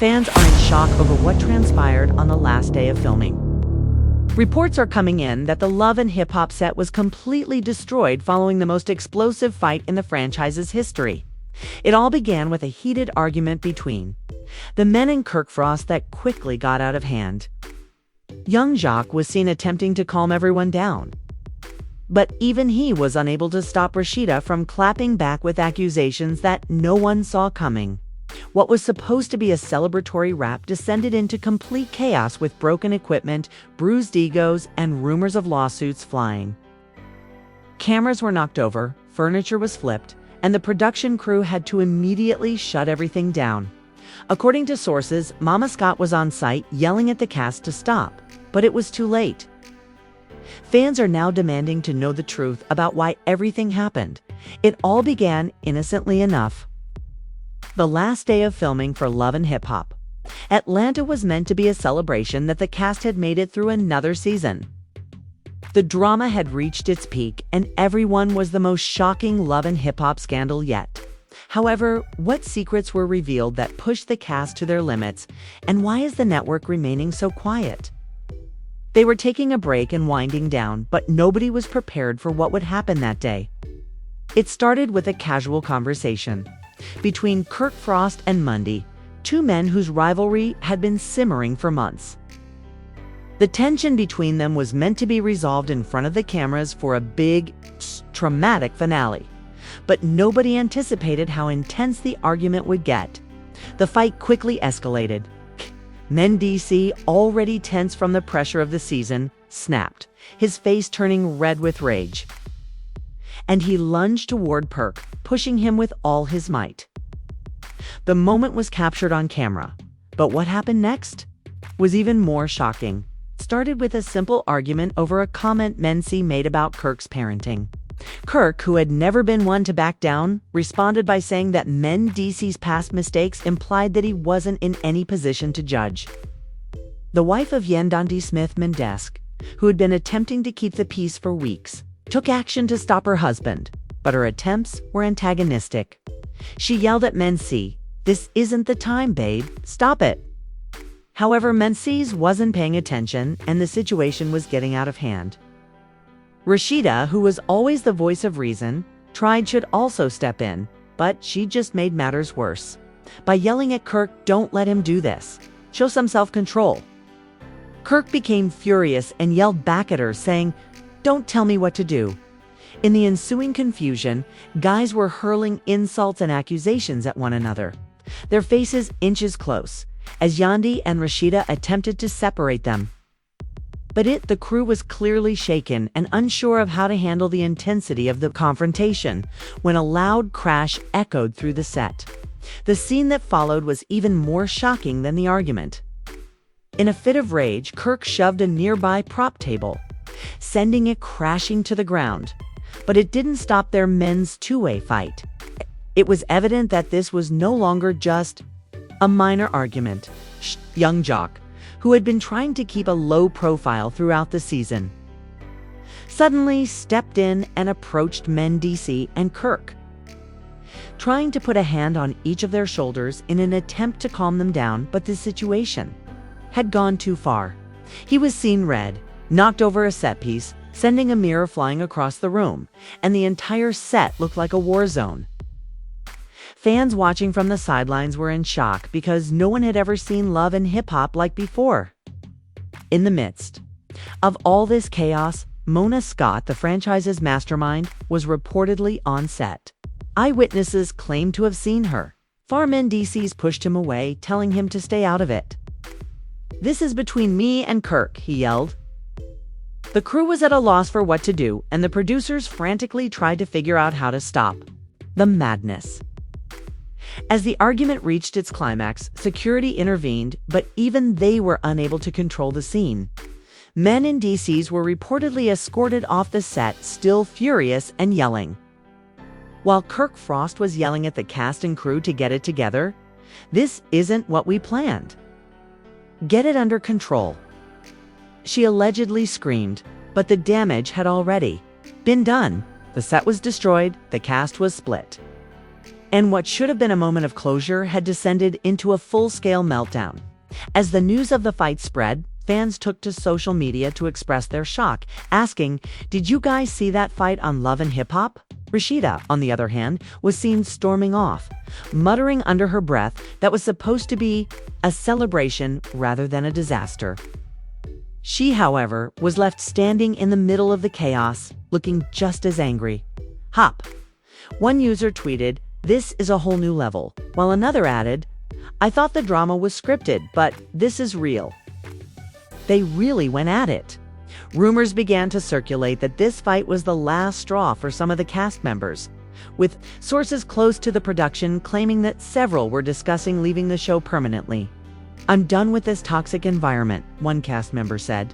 Fans are in shock over what transpired on the last day of filming. Reports are coming in that the Love and Hip Hop set was completely destroyed following the most explosive fight in the franchise's history. It all began with a heated argument between the men and Kirk Frost that quickly got out of hand. Young Jacques was seen attempting to calm everyone down, but even he was unable to stop Rashida from clapping back with accusations that no one saw coming. What was supposed to be a celebratory rap descended into complete chaos with broken equipment, bruised egos, and rumors of lawsuits flying. Cameras were knocked over, furniture was flipped, and the production crew had to immediately shut everything down. According to sources, Mama Scott was on site yelling at the cast to stop, but it was too late. Fans are now demanding to know the truth about why everything happened. It all began innocently enough. The last day of filming for Love and Hip Hop. Atlanta was meant to be a celebration that the cast had made it through another season. The drama had reached its peak, and everyone was the most shocking Love and Hip Hop scandal yet. However, what secrets were revealed that pushed the cast to their limits, and why is the network remaining so quiet? They were taking a break and winding down, but nobody was prepared for what would happen that day. It started with a casual conversation between Kirk Frost and Mundy, two men whose rivalry had been simmering for months. The tension between them was meant to be resolved in front of the cameras for a big, dramatic finale. But nobody anticipated how intense the argument would get. The fight quickly escalated. Mendeecees, already tense from the pressure of the season, snapped, his face turning red with rage. And he lunged toward Perk, pushing him with all his might. The moment was captured on camera, but what happened next was even more shocking. It started with a simple argument over a comment Mendeecees made about Kirk's parenting. Kirk, who had never been one to back down, responded by saying that Mendeecees' past mistakes implied that he wasn't in any position to judge. The wife of Yendonde Smith Mendeecees, who had been attempting to keep the peace for weeks, took action to stop her husband, but her attempts were antagonistic. She yelled at Mendeecees, "This isn't the time, babe. Stop it." However, Mendeecees wasn't paying attention, and the situation was getting out of hand. Rashida, who was always the voice of reason, tried to also step in, but she just made matters worse. By yelling at Kirk, "Don't let him do this. Show some self-control." Kirk became furious and yelled back at her, saying, "Don't tell me what to do." In the ensuing confusion, guys were hurling insults and accusations at one another, their faces inches close, as Yandhi and Rashida attempted to separate them. But the crew was clearly shaken and unsure of how to handle the intensity of the confrontation when a loud crash echoed through the set. The scene that followed was even more shocking than the argument. In a fit of rage, Kirk shoved a nearby prop table, sending it crashing to the ground. But it didn't stop their men's two-way fight. It was evident that this was no longer just a minor argument. Young Jacques, who had been trying to keep a low profile throughout the season, suddenly stepped in and approached Mendeecees and Kirk, trying to put a hand on each of their shoulders in an attempt to calm them down, but the situation had gone too far. He was seen red, knocked over a set piece, sending a mirror flying across the room, and the entire set looked like a war zone. Fans watching from the sidelines were in shock because no one had ever seen Love and Hip Hop like before. In the midst of all this chaos, Mona Scott, the franchise's mastermind, was reportedly on set. Eyewitnesses claimed to have seen her. Mendeecees pushed him away, telling him to stay out of it. "This is between me and Kirk," he yelled. The crew was at a loss for what to do, and the producers frantically tried to figure out how to stop the madness. As the argument reached its climax, security intervened, but even they were unable to control the scene. Mendeecees were reportedly escorted off the set, still furious and yelling. While Kirk Frost was yelling at the cast and crew to get it together, "This isn't what we planned. Get it under control," she allegedly screamed, but the damage had already been done. The set was destroyed, the cast was split. And what should have been a moment of closure had descended into a full-scale meltdown. As the news of the fight spread, fans took to social media to express their shock, asking, "Did you guys see that fight on Love and Hip Hop?" Rashida, on the other hand, was seen storming off, muttering under her breath that was supposed to be a celebration rather than a disaster. She, however, was left standing in the middle of the chaos, looking just as angry. Hop. One user tweeted, "This is a whole new level," while another added, "I thought the drama was scripted, but this is real." They really went at it. Rumors began to circulate that this fight was the last straw for some of the cast members, with sources close to the production claiming that several were discussing leaving the show permanently. "I'm done with this toxic environment," one cast member said.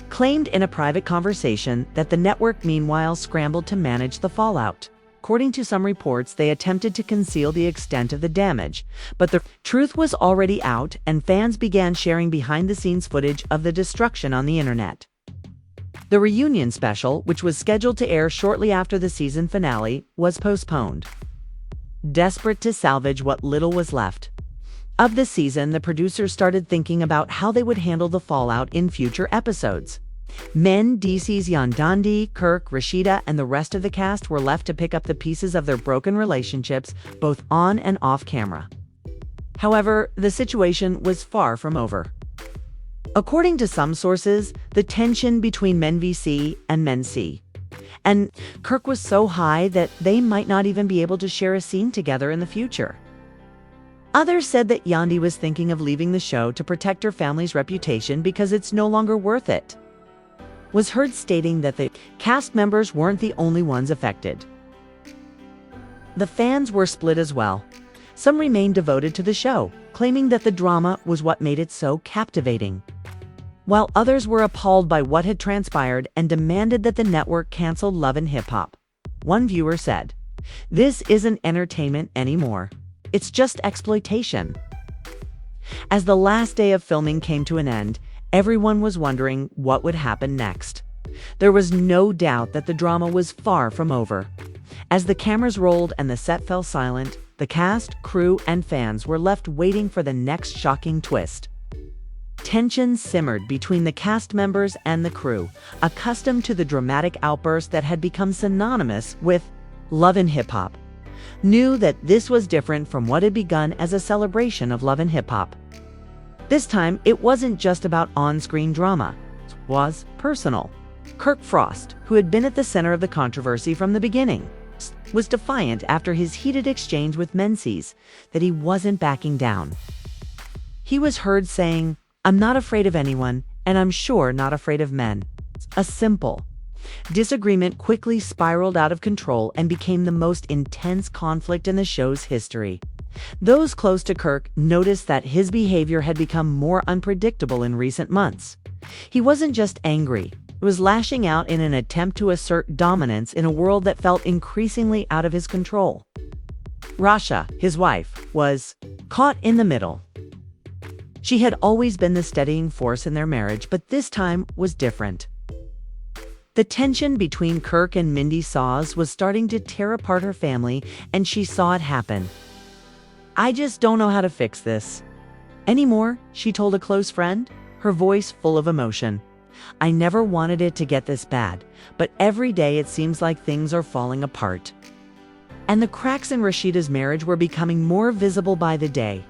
Claimed in a private conversation that the network meanwhile scrambled to manage the fallout. According to some reports, they attempted to conceal the extent of the damage, but the truth was already out and fans began sharing behind-the-scenes footage of the destruction on the internet. The reunion special, which was scheduled to air shortly after the season finale, was postponed. Desperate to salvage what little was left of the season, the producers started thinking about how they would handle the fallout in future episodes. Mendeecees, Yandandi, Kirk, Rashida, and the rest of the cast were left to pick up the pieces of their broken relationships, both on and off camera. However, the situation was far from over. According to some sources, the tension between mendeecees and mendeecees and Kirk was so high that they might not even be able to share a scene together in the future. Others said that Yandi was thinking of leaving the show to protect her family's reputation because it's no longer worth it. Was heard stating that the cast members weren't the only ones affected. The fans were split as well. Some remained devoted to the show, claiming that the drama was what made it so captivating, while others were appalled by what had transpired and demanded that the network cancel Love and Hip Hop. One viewer said, "This isn't entertainment anymore. It's just exploitation." As the last day of filming came to an end, everyone was wondering what would happen next. There was no doubt that the drama was far from over. As the cameras rolled and the set fell silent, the cast, crew, and fans were left waiting for the next shocking twist. Tension simmered between the cast members and the crew, accustomed to the dramatic outbursts that had become synonymous with Love and Hip Hop. Knew that this was different from what had begun as a celebration of Love and Hip Hop. This time, it wasn't just about on-screen drama. It was personal. Kirk Frost, who had been at the center of the controversy from the beginning, was defiant after his heated exchange with mendeecees that he wasn't backing down. He was heard saying, "I'm not afraid of anyone, and I'm sure not afraid of men." A simple disagreement quickly spiraled out of control and became the most intense conflict in the show's history. Those close to Kirk noticed that his behavior had become more unpredictable in recent months. He wasn't just angry, he was lashing out in an attempt to assert dominance in a world that felt increasingly out of his control. Rasha, his wife, was caught in the middle. She had always been the steadying force in their marriage, but this time was different. The tension between Kirk and mendeecees was starting to tear apart her family, and she saw it happen. "I just don't know how to fix this anymore," she told a close friend, her voice full of emotion. "I never wanted it to get this bad, but every day it seems like things are falling apart." And the cracks in Rashida's marriage were becoming more visible by the day.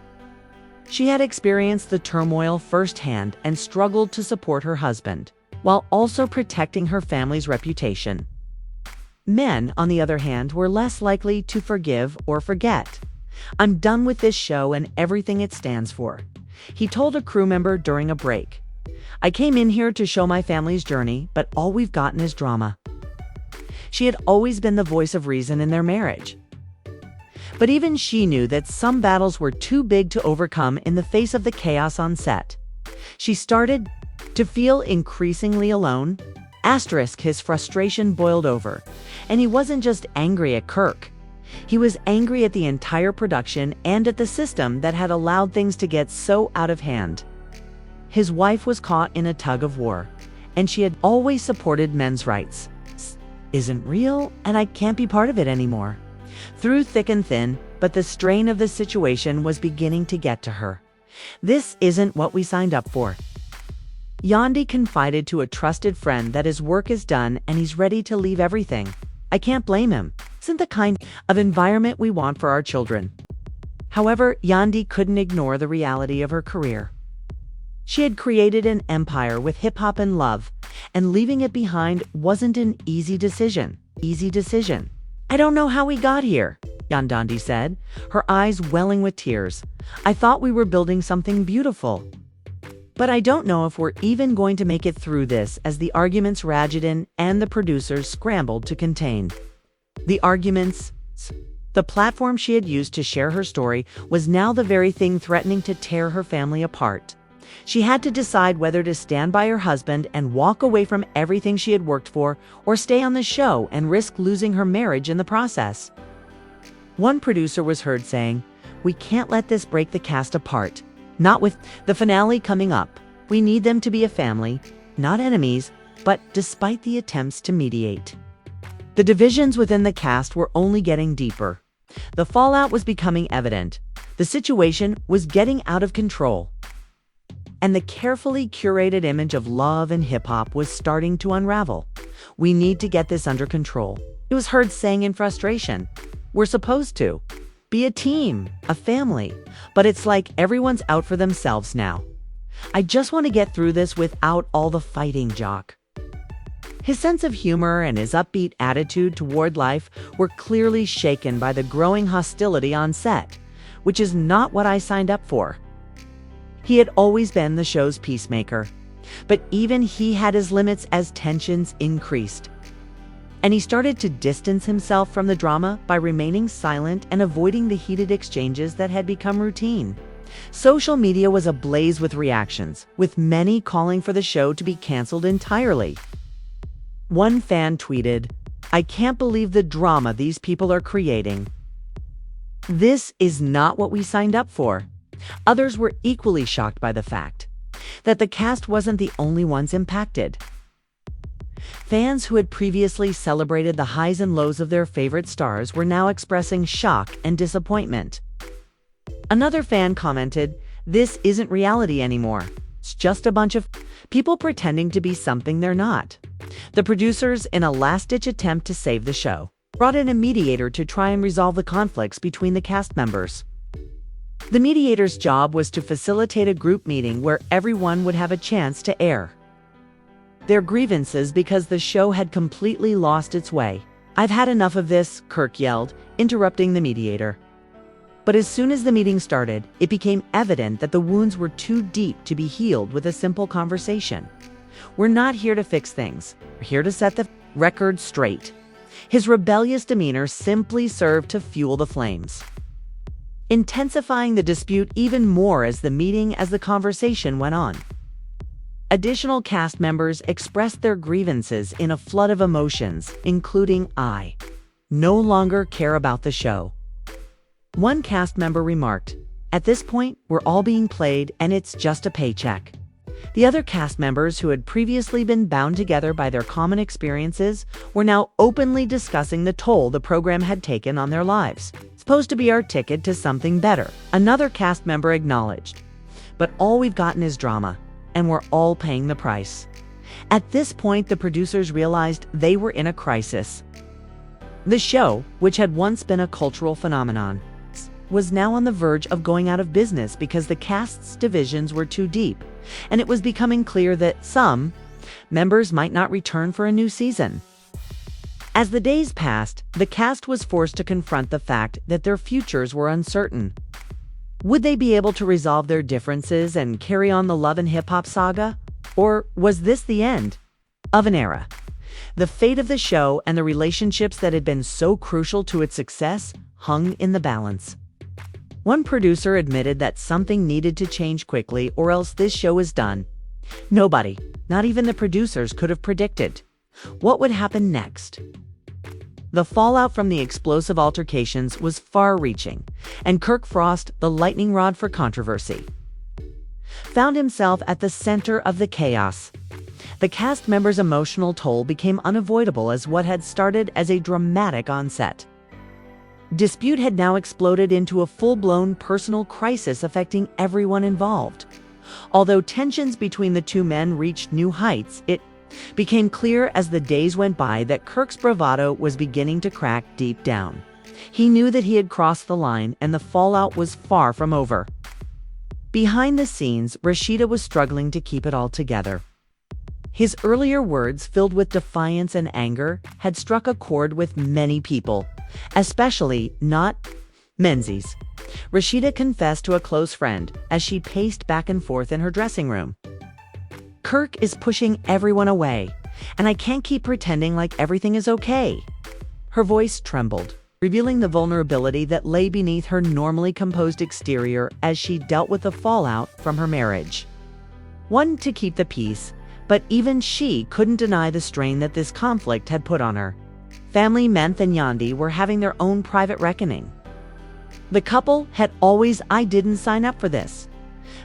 She had experienced the turmoil firsthand and struggled to support her husband, while also protecting her family's reputation. Men, on the other hand, were less likely to forgive or forget. "I'm done with this show and everything it stands for," he told a crew member during a break. "I came in here to show my family's journey, but all we've gotten is drama." She had always been the voice of reason in their marriage. But even she knew that some battles were too big to overcome in the face of the chaos on set. She started to feel increasingly alone. His frustration boiled over, and he wasn't just angry at Kirk. He was angry at the entire production and at the system that had allowed things to get so out of hand. His wife was caught in a tug of war, and she had always supported men's rights. "Isn't real, and I can't be part of it anymore." through thick and thin, but the strain of the situation was beginning to get to her. This isn't what we signed up for. Yandi confided to a trusted friend that his work is done and he's ready to leave everything. I can't blame him. Isn't the kind of environment we want for our children. However, Yandi couldn't ignore the reality of her career. She had created an empire with hip-hop and love, and leaving it behind wasn't an easy decision. I don't know how we got here, Yandandi said, her eyes welling with tears. I thought we were building something beautiful. But I don't know if we're even going to make it through this, as the arguments raged and the producers scrambled to contain. The arguments. The platform she had used to share her story was now the very thing threatening to tear her family apart. She had to decide whether to stand by her husband and walk away from everything she had worked for, or stay on the show and risk losing her marriage in the process. One producer was heard saying, "We can't let this break the cast apart. Not with the finale coming up. We need them to be a family, not enemies," but despite the attempts to mediate, the divisions within the cast were only getting deeper. The fallout was becoming evident. The situation was getting out of control. And the carefully curated image of love and hip-hop was starting to unravel. "We need to get this under control," it was heard saying in frustration. "We're supposed to be a team, a family, but it's like everyone's out for themselves now. I just want to get through this without all the fighting, Jock." His sense of humor and his upbeat attitude toward life were clearly shaken by the growing hostility on set, which is not what I signed up for. He had always been the show's peacemaker, but even he had his limits as tensions increased. And he started to distance himself from the drama by remaining silent and avoiding the heated exchanges that had become routine. Social media was ablaze with reactions, with many calling for the show to be canceled entirely. One fan tweeted, "I can't believe the drama these people are creating. This is not what we signed up for." Others were equally shocked by the fact that the cast wasn't the only ones impacted. Fans who had previously celebrated the highs and lows of their favorite stars were now expressing shock and disappointment. Another fan commented, "This isn't reality anymore. It's just a bunch of people pretending to be something they're not." The producers, in a last-ditch attempt to save the show, brought in a mediator to try and resolve the conflicts between the cast members. The mediator's job was to facilitate a group meeting where everyone would have a chance to air their grievances because the show had completely lost its way. "I've had enough of this," Kirk yelled, interrupting the mediator. But as soon as the meeting started, it became evident that the wounds were too deep to be healed with a simple conversation. "We're not here to fix things. We're here to set the record straight." His rebellious demeanor simply served to fuel the flames, intensifying the dispute even more as the conversation went on. Additional cast members expressed their grievances in a flood of emotions, including, "I no longer care about the show." One cast member remarked, "At this point, we're all being played and it's just a paycheck." The other cast members, who had previously been bound together by their common experiences, were now openly discussing the toll the program had taken on their lives. "It's supposed to be our ticket to something better," another cast member acknowledged. "But all we've gotten is drama, and we're all paying the price." At this point, the producers realized they were in a crisis. The show, which had once been a cultural phenomenon, was now on the verge of going out of business because the cast's divisions were too deep, and it was becoming clear that some members might not return for a new season. As the days passed, the cast was forced to confront the fact that their futures were uncertain. Would they be able to resolve their differences and carry on the love and hip-hop saga? Or was this the end of an era? The fate of the show and the relationships that had been so crucial to its success hung in the balance. One producer admitted that something needed to change quickly, or else this show is done. Nobody, not even the producers, could have predicted what would happen next. The fallout from the explosive altercations was far-reaching, and Kirk Frost, the lightning rod for controversy, found himself at the center of the chaos. The cast members' emotional toll became unavoidable as what had started as a dramatic onset Dispute had now exploded into a full-blown personal crisis affecting everyone involved. Although tensions between the two men reached new heights, it became clear as the days went by that Kirk's bravado was beginning to crack deep down. He knew that he had crossed the line and the fallout was far from over. Behind the scenes, Rashida was struggling to keep it all together. His earlier words, filled with defiance and anger, had struck a chord with many people, especially not mendeecees. Rashida confessed to a close friend as she paced back and forth in her dressing room. "Kirk is pushing everyone away, and I can't keep pretending like everything is okay." Her voice trembled, revealing the vulnerability that lay beneath her normally composed exterior as she dealt with the fallout from her marriage. One to keep the peace, but even she couldn't deny the strain that this conflict had put on her. Family Menth and Yandi were having their own private reckoning. The couple had always "I didn't sign up for this.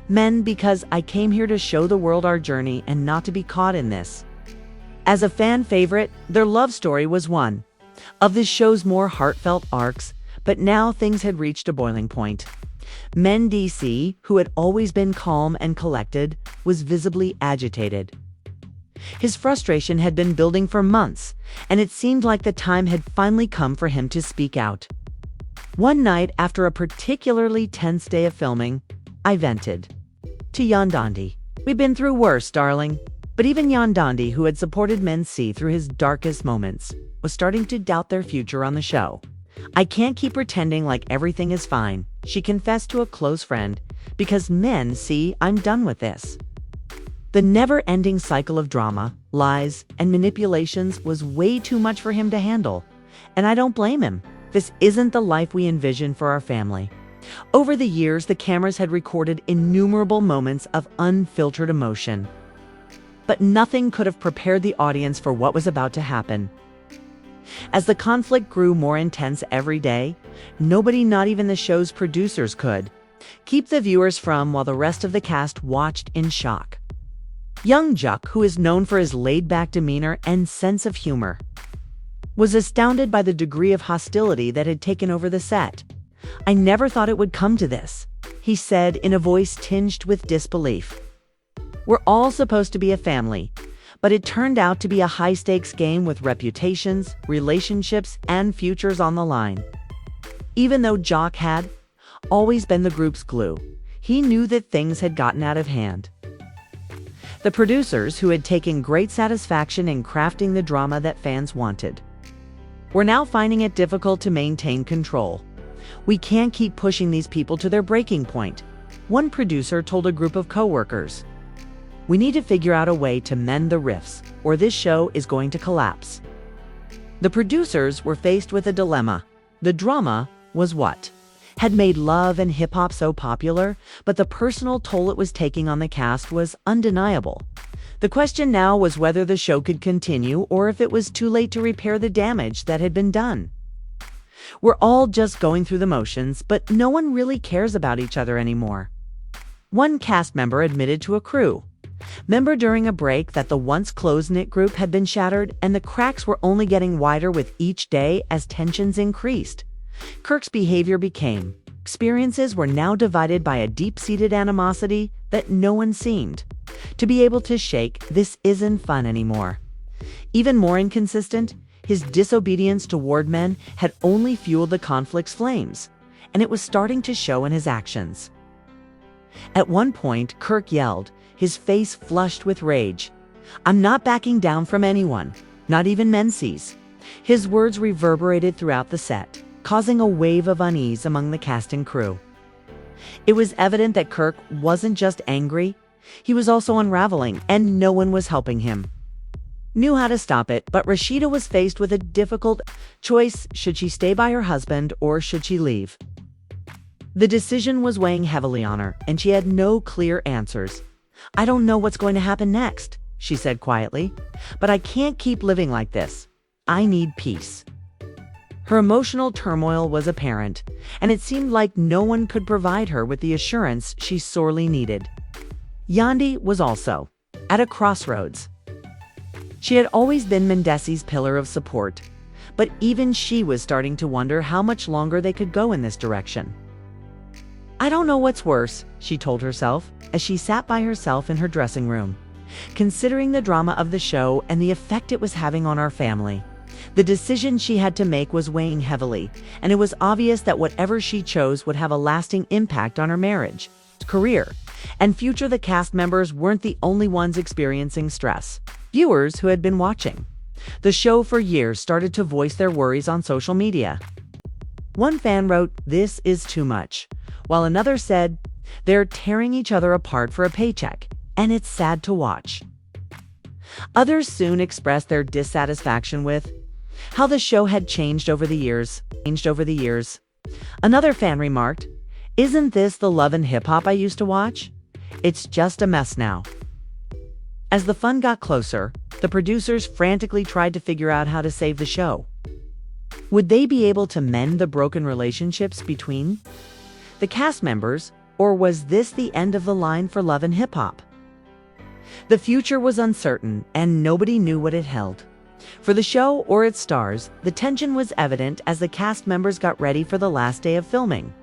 Men, because I came here to show the world our journey and not to be caught in this." As a fan favorite, their love story was one of this show's more heartfelt arcs, but now things had reached a boiling point. Mendeecees, who had always been calm and collected, was visibly agitated. His frustration had been building for months, and it seemed like the time had finally come for him to speak out. One night, after a particularly tense day of filming, I vented to Yandandi. "We've been through worse, darling." But even Yandandi, who had supported mendeecees through his darkest moments, was starting to doubt their future on the show. "I can't keep pretending like everything is fine," she confessed to a close friend, "because men see I'm done with this." The never-ending cycle of drama, lies, and manipulations was way too much for him to handle. And I don't blame him. This isn't the life we envisioned for our family. Over the years, the cameras had recorded innumerable moments of unfiltered emotion. But nothing could have prepared the audience for what was about to happen. As the conflict grew more intense every day, nobody, not even the show's producers, could keep the viewers from, while the rest of the cast watched in shock. Young Juk, who is known for his laid-back demeanor and sense of humor, was astounded by the degree of hostility that had taken over the set. "I never thought it would come to this," he said in a voice tinged with disbelief. "We're all supposed to be a family, but it turned out to be a high-stakes game with reputations, relationships, and futures on the line." Even though Jock had always been the group's glue, he knew that things had gotten out of hand. The producers, who had taken great satisfaction in crafting the drama that fans wanted, were now finding it difficult to maintain control. "We can't keep pushing these people to their breaking point," one producer told a group of co-workers. "We need to figure out a way to mend the rifts, or this show is going to collapse." The producers were faced with a dilemma. The drama was what had made love and hip-hop so popular, but the personal toll it was taking on the cast was undeniable. The question now was whether the show could continue or if it was too late to repair the damage that had been done. "We're all just going through the motions, but no one really cares about each other anymore," one cast member admitted to a crew member during a break that the once close-knit group had been shattered and the cracks were only getting wider with each day as tensions increased. Kirk's behavior became experiences were now divided by a deep-seated animosity that no one seemed to be able to shake. This isn't fun anymore. Even more inconsistent, his disobedience toward men had only fueled the conflict's flames, and it was starting to show in his actions. At one point, Kirk yelled, his face flushed with rage, "I'm not backing down from anyone, not even mendeecees." His words reverberated throughout the set, causing a wave of unease among the cast and crew. It was evident that Kirk wasn't just angry, he was also unraveling, and no one was helping him. Knew how to stop it, but Rashida was faced with a difficult choice. Should she stay by her husband or should she leave? The decision was weighing heavily on her, and she had no clear answers. "I don't know what's going to happen next," she said quietly, "but I can't keep living like this. I need peace." Her emotional turmoil was apparent, and it seemed like no one could provide her with the assurance she sorely needed. Yandi was also at a crossroads. She had always been mendeecees' pillar of support, but even she was starting to wonder how much longer they could go in this direction. "I don't know what's worse," she told herself as she sat by herself in her dressing room. Considering the drama of the show and the effect it was having on our family, the decision she had to make was weighing heavily, and it was obvious that whatever she chose would have a lasting impact on her marriage, career, and future. The cast members weren't the only ones experiencing stress. Viewers who had been watching the show for years started to voice their worries on social media. One fan wrote, "This is too much," while another said, "They're tearing each other apart for a paycheck, and it's sad to watch." Others soon expressed their dissatisfaction with how the show had changed over the years. Another fan remarked, "Isn't this the Love and Hip Hop I used to watch? It's just a mess now." As the fun got closer, the producers frantically tried to figure out how to save the show. Would they be able to mend the broken relationships between the cast members, or was this the end of the line for Love and Hip Hop? The future was uncertain, and nobody knew what it held. For the show or its stars, the tension was evident as the cast members got ready for the last day of filming.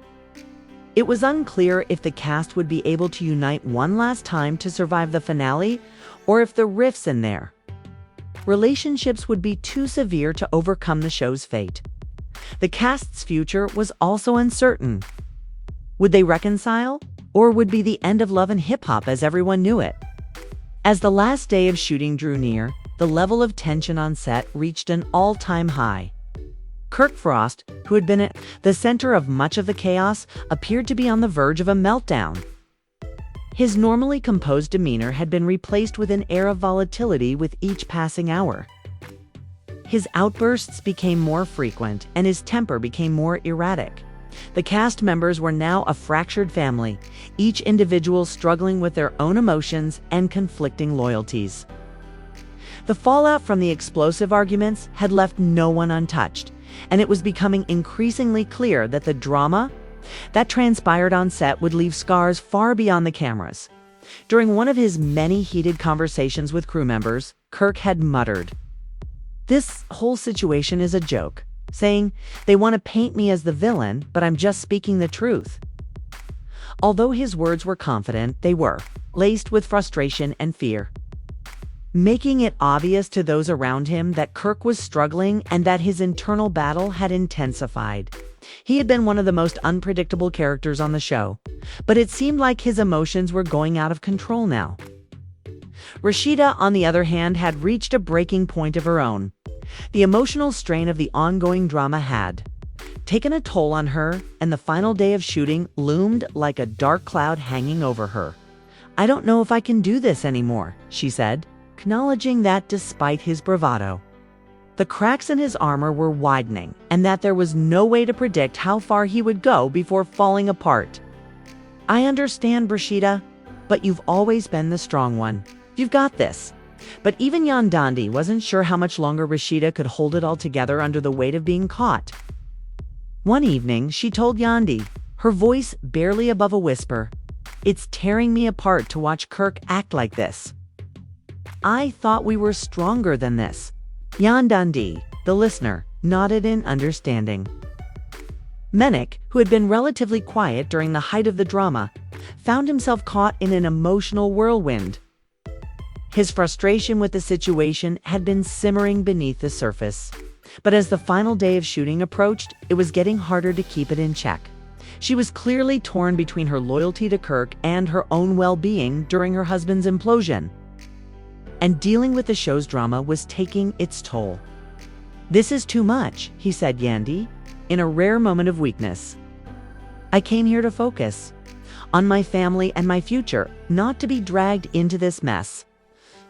It was unclear if the cast would be able to unite one last time to survive the finale, or if the rifts in their relationships would be too severe to overcome the show's fate. The cast's future was also uncertain. Would they reconcile, or would be the end of Love and Hip Hop as everyone knew it? As the last day of shooting drew near, the level of tension on set reached an all-time high. Kirk Frost, who had been at the center of much of the chaos, appeared to be on the verge of a meltdown. His normally composed demeanor had been replaced with an air of volatility with each passing hour. His outbursts became more frequent, and his temper became more erratic. The cast members were now a fractured family, each individual struggling with their own emotions and conflicting loyalties. The fallout from the explosive arguments had left no one untouched, and it was becoming increasingly clear that the drama that transpired on set would leave scars far beyond the cameras. During one of his many heated conversations with crew members, Kirk had muttered, "This whole situation is a joke," saying, "They want to paint me as the villain, but I'm just speaking the truth." Although his words were confident, they were laced with frustration and fear, making it obvious to those around him that Kirk was struggling and that his internal battle had intensified. He had been one of the most unpredictable characters on the show, but it seemed like his emotions were going out of control now. Rashida, on the other hand, had reached a breaking point of her own. The emotional strain of the ongoing drama had taken a toll on her, and the final day of shooting loomed like a dark cloud hanging over her. "I don't know if I can do this anymore," she said, acknowledging that despite his bravado, the cracks in his armor were widening, and that there was no way to predict how far he would go before falling apart. "I understand, Rashida, but you've always been the strong one. You've got this." But even Yandandi wasn't sure how much longer Rashida could hold it all together under the weight of being caught. One evening, she told Yandi, her voice barely above a whisper, "It's tearing me apart to watch Kirk act like this. I thought we were stronger than this." Yandandi, the listener, nodded in understanding. Menik, who had been relatively quiet during the height of the drama, found himself caught in an emotional whirlwind. His frustration with the situation had been simmering beneath the surface. But as the final day of shooting approached, it was getting harder to keep it in check. She was clearly torn between her loyalty to Kirk and her own well-being during her husband's implosion. And dealing with the show's drama was taking its toll. "This is too much," he said Yandi, in a rare moment of weakness. "I came here to focus on my family and my future, not to be dragged into this mess.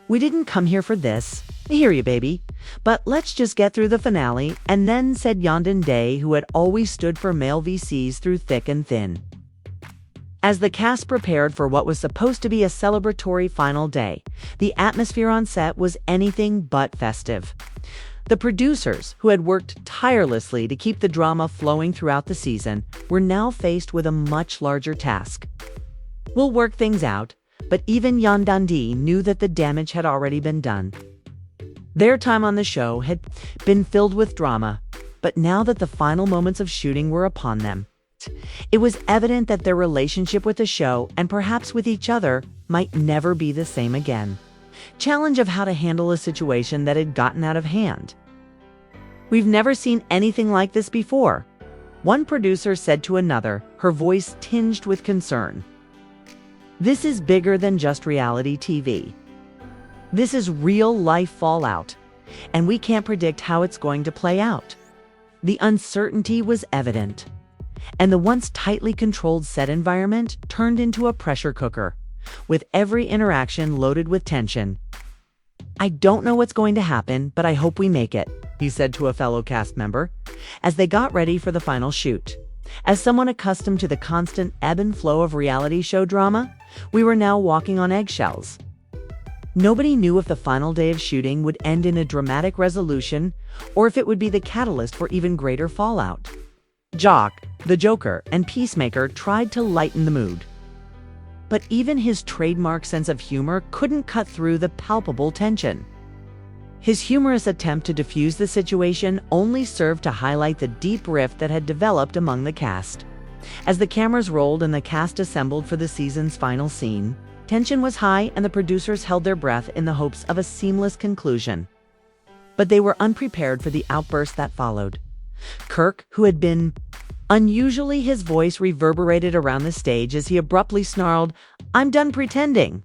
We didn't come here for this. I hear you, baby. But let's just get through the finale," and then said Yondan Day, who had always stood for male VCs through thick and thin. As the cast prepared for what was supposed to be a celebratory final day, the atmosphere on set was anything but festive. The producers, who had worked tirelessly to keep the drama flowing throughout the season, were now faced with a much larger task. "We'll work things out," but even Yandandi knew that the damage had already been done. Their time on the show had been filled with drama, but now that the final moments of shooting were upon them, it was evident that their relationship with the show, and perhaps with each other, might never be the same again. Challenge of how to handle a situation that had gotten out of hand. "We've never seen anything like this before," one producer said to another, her voice tinged with concern. "This is bigger than just reality TV. This is real-life fallout, and we can't predict how it's going to play out." The uncertainty was evident, and the once tightly controlled set environment turned into a pressure cooker, with every interaction loaded with tension. "I don't know what's going to happen, but I hope we make it," he said to a fellow cast member, as they got ready for the final shoot. As someone accustomed to the constant ebb and flow of reality show drama, we were now walking on eggshells. Nobody knew if the final day of shooting would end in a dramatic resolution or if it would be the catalyst for even greater fallout. Jock, the Joker, and Peacemaker tried to lighten the mood. But even his trademark sense of humor couldn't cut through the palpable tension. His humorous attempt to diffuse the situation only served to highlight the deep rift that had developed among the cast. As the cameras rolled and the cast assembled for the season's final scene, tension was high and the producers held their breath in the hopes of a seamless conclusion. But they were unprepared for the outburst that followed. Kirk, who had been unusually, his voice reverberated around the stage as he abruptly snarled, "I'm done pretending.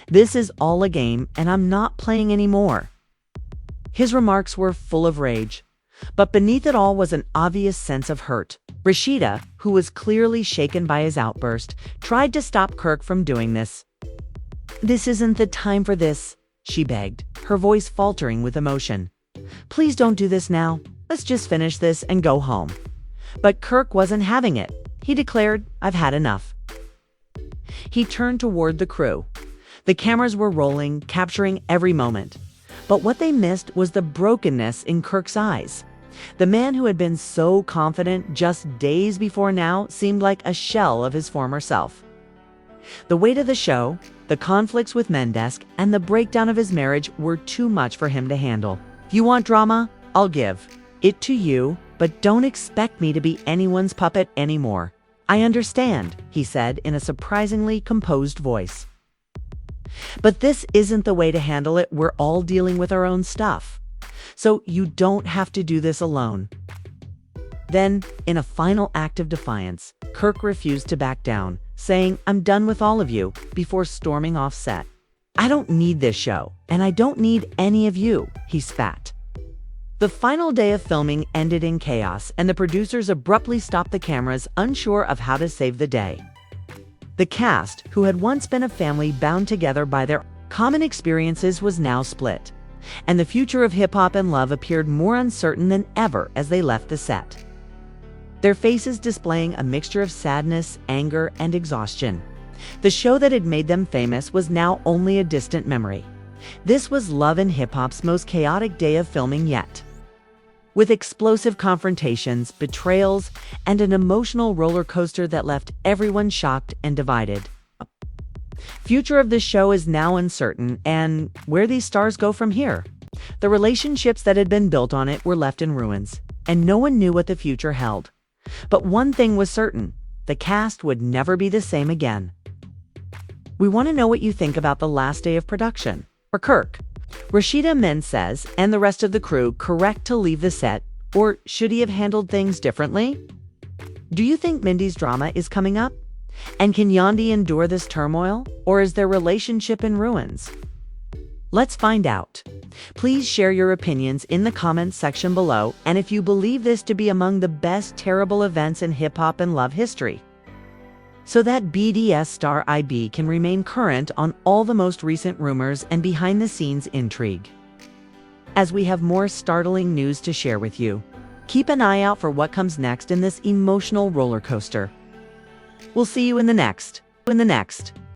This is all a game and I'm not playing anymore." His remarks were full of rage, but beneath it all was an obvious sense of hurt. Rashida, who was clearly shaken by his outburst, tried to stop Kirk from doing this. "This isn't the time for this," she begged, her voice faltering with emotion. "Please don't do this now. Let's just finish this and go home." But Kirk wasn't having it. He declared, "I've had enough." He turned toward the crew. The cameras were rolling, capturing every moment. But what they missed was the brokenness in Kirk's eyes. The man who had been so confident just days before now seemed like a shell of his former self. The weight of the show, the conflicts with Mendeecees, and the breakdown of his marriage were too much for him to handle. "You want drama? I'll give it to you, but don't expect me to be anyone's puppet anymore. I understand," he said in a surprisingly composed voice. "But this isn't the way to handle it. We're all dealing with our own stuff. So you don't have to do this alone." Then, in a final act of defiance, Kirk refused to back down, saying, "I'm done with all of you," before storming off set. "I don't need this show, and I don't need any of you," he spat. The final day of filming ended in chaos, and the producers abruptly stopped the cameras, unsure of how to save the day. The cast, who had once been a family bound together by their common experiences, was now split, and the future of hip-hop and love appeared more uncertain than ever as they left the set. Their faces displaying a mixture of sadness, anger, and exhaustion. The show that had made them famous was now only a distant memory. This was Love and Hip Hop's most chaotic day of filming yet. With explosive confrontations, betrayals, and an emotional roller coaster that left everyone shocked and divided. Future of the show is now uncertain, and where these stars go from here. The relationships that had been built on it were left in ruins, and no one knew what the future held. But one thing was certain: the cast would never be the same again. We want to know what you think about the last day of production. For Kirk, Rashida Mendeecees and the rest of the crew correct to leave the set, or should he have handled things differently? Do you think Mindy's drama is coming up? And can Yandi endure this turmoil, or is their relationship in ruins? Let's find out. Please share your opinions in the comments section below, and if you believe this to be among the best terrible events in hip-hop and love history, so that BDS star IB can remain current on all the most recent rumors and behind-the-scenes intrigue. As we have more startling news to share with you, keep an eye out for what comes next in this emotional roller coaster. We'll see you in the next.